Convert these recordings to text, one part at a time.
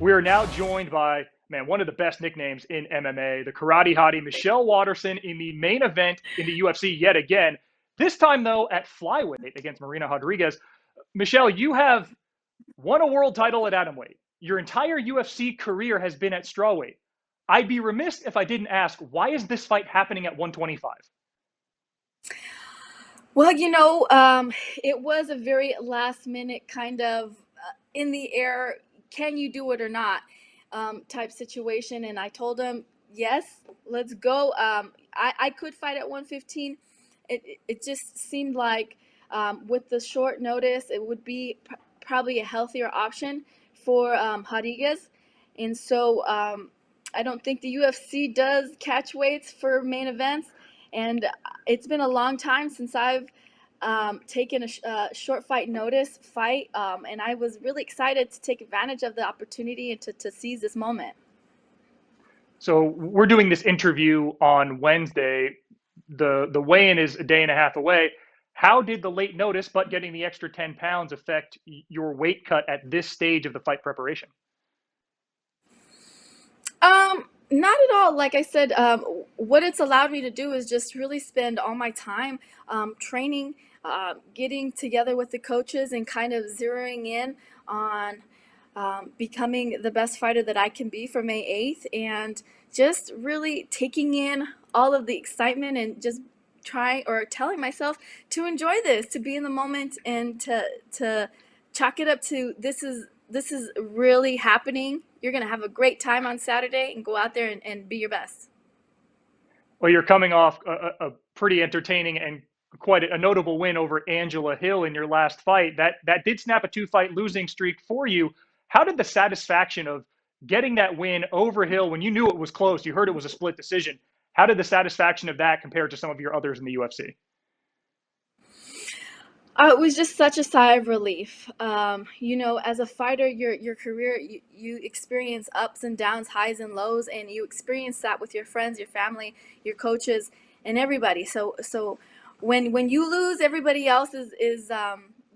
We are now joined by, man, one of the best nicknames in MMA, the karate hottie, Michelle Waterson, in the main event in the UFC yet again. This time, though, at flyweight against Marina Rodriguez. Michelle, you have won a world title at atomweight. Your entire UFC career has been at strawweight. I'd be remiss if I didn't ask, why is this fight happening at 125? Well, it was a very last minute kind of in the air, can you do it or not type situation. And I told him, yes, let's go. I could fight at 115. It just seemed like with the short notice, it would be probably a healthier option for Rodriguez. And so I don't think the UFC does catch weights for main events. And it's been a long time since I've taken a short fight notice fight, and I was really excited to take advantage of the opportunity and to seize this moment. So we're doing this interview on Wednesday. The weigh-in is a day and a half away. How did the late notice, but getting the extra 10 pounds, affect your weight cut at this stage of the fight preparation? Not at all. Like I said, what it's allowed me to do is just really spend all my time training, getting together with the coaches, and kind of zeroing in on becoming the best fighter that I can be for May 8th, and just really taking in all of the excitement and just trying or telling myself to enjoy this, to be in the moment, and to chalk it up to this is really happening. You're going to have a great time on Saturday and go out there and be your best. Well, you're coming off a pretty entertaining and quite a notable win over Angela Hill in your last fight. That did snap a 2-fight losing streak for you. How did the satisfaction of getting that win over Hill, when you knew it was close, you heard it was a split decision, how did the satisfaction of that compare to some of your others in the UFC? It was just such a sigh of relief. As a fighter, your career, you experience ups and downs, highs and lows, and you experience that with your friends, your family, your coaches, and everybody. So when you lose, everybody else is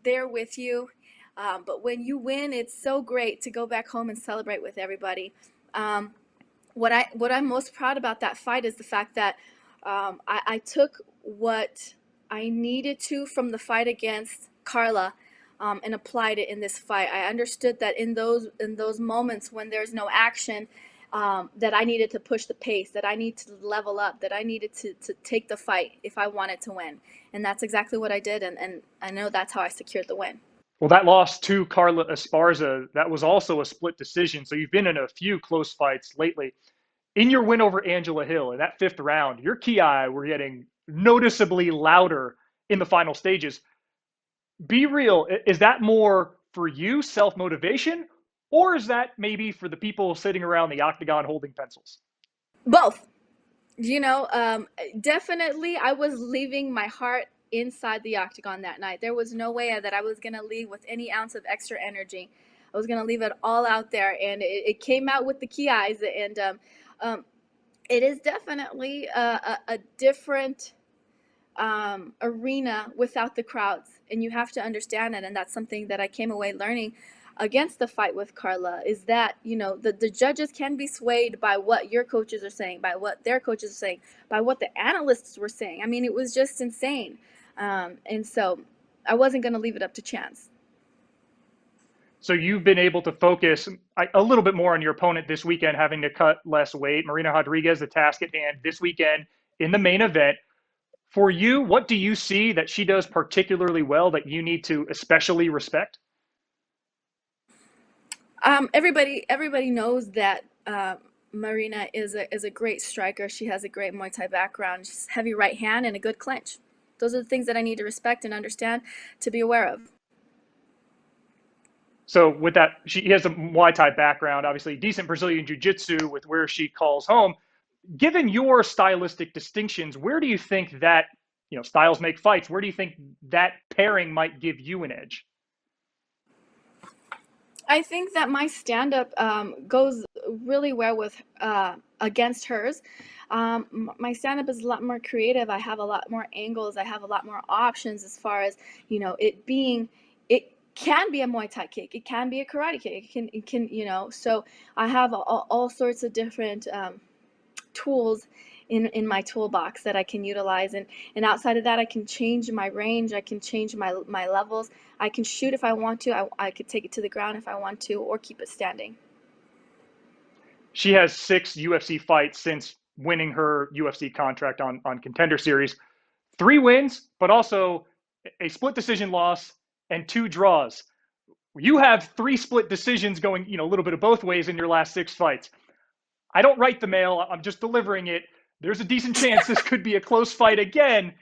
there with you. But when you win, it's so great to go back home and celebrate with everybody. What I'm most proud about that fight is the fact that I took what I needed to from the fight against Carla, and applied it in this fight. I understood that in those moments when there's no action, that I needed to push the pace, that I need to level up, that I needed to take the fight if I wanted to win. And that's exactly what I did, and I know that's how I secured the win. Well, that loss to Carla Esparza, that was also a split decision. So you've been in a few close fights lately. In your win over Angela Hill in that 5th round, your ki were getting noticeably louder in the final stages. Be real, is that more for you, self-motivation, or is that maybe for the people sitting around the octagon holding pencils? Both. Definitely I was leaving my heart inside the octagon that night. There was no way that I was going to leave with any ounce of extra energy. I was going to leave it all out there, and it came out with the ki. And it is definitely a different arena without the crowds, and you have to understand it. And that's something that I came away learning against the fight with Carla, is that the judges can be swayed by what your coaches are saying, by what their coaches are saying, by what the analysts were saying. I mean, it was just insane. And so I wasn't going to leave it up to chance. So you've been able to focus a little bit more on your opponent this weekend, having to cut less weight. Marina Rodriguez, the task at hand this weekend in the main event. For you, what do you see that she does particularly well that you need to especially respect? Everybody knows that Marina is a great striker. She has a great Muay Thai background. She's heavy right hand and a good clinch. Those are the things that I need to respect and understand, to be aware of. So with that, she has a Muay Thai background, obviously decent Brazilian Jiu-Jitsu with where she calls home. Given your stylistic distinctions, where do you think that, styles make fights, where do you think that pairing might give you an edge? I think that my stand-up goes really well with against hers. My stand-up is a lot more creative. I have a lot more angles. I have a lot more options as far as it can be a Muay Thai kick. It can be a karate kick. It can, so I have all sorts of different tools in my toolbox that I can utilize. And outside of that, I can change my range. I can change my levels. I can shoot if I want to. I could take it to the ground if I want to, or keep it standing. She has 6 UFC fights since winning her UFC contract on Contender Series. 3 wins, but also a split decision loss and 2 draws. You have 3 split decisions going, a little bit of both ways in your last 6 fights. I don't write the mail. I'm just delivering it. There's a decent chance this could be a close fight again.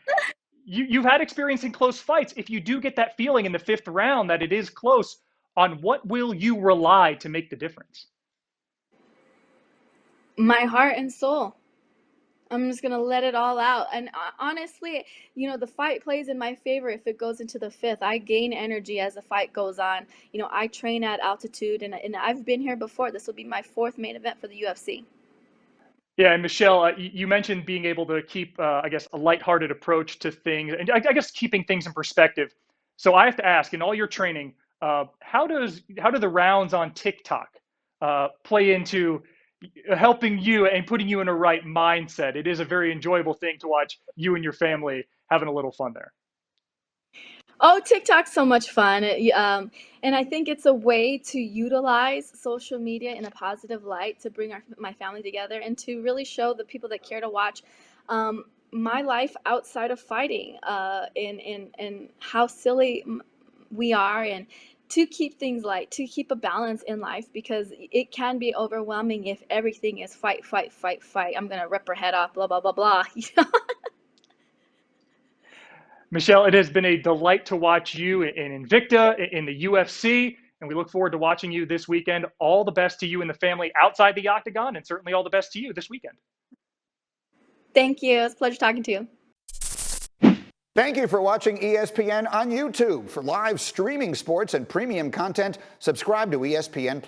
You've had experience in close fights. If you do get that feeling in the 5th round that it is close, on what will you rely to make the difference? My heart and soul. I'm just gonna let it all out. And honestly, the fight plays in my favor if it goes into the 5th. I gain energy as the fight goes on. I train at altitude, and I've been here before. This will be my 4th main event for the UFC. Yeah, and Michelle, you mentioned being able to keep, I guess, a lighthearted approach to things, and I guess keeping things in perspective. So I have to ask, in all your training, how do the rounds on TikTok play into helping you and putting you in a right mindset? It is a very enjoyable thing to watch you and your family having a little fun there. Oh, TikTok's so much fun. And I think it's a way to utilize social media in a positive light to bring my family together and to really show the people that care to watch my life outside of fighting, and how silly we are, and to keep things light, to keep a balance in life, because it can be overwhelming if everything is fight, fight, fight, fight. I'm going to rip her head off, blah, blah, blah, blah. Michelle, it has been a delight to watch you in Invicta, in the UFC, and we look forward to watching you this weekend. All the best to you and the family outside the octagon, and certainly all the best to you this weekend. Thank you. It's a pleasure talking to you. Thank you for watching ESPN on YouTube. For live streaming sports and premium content, subscribe to ESPN+.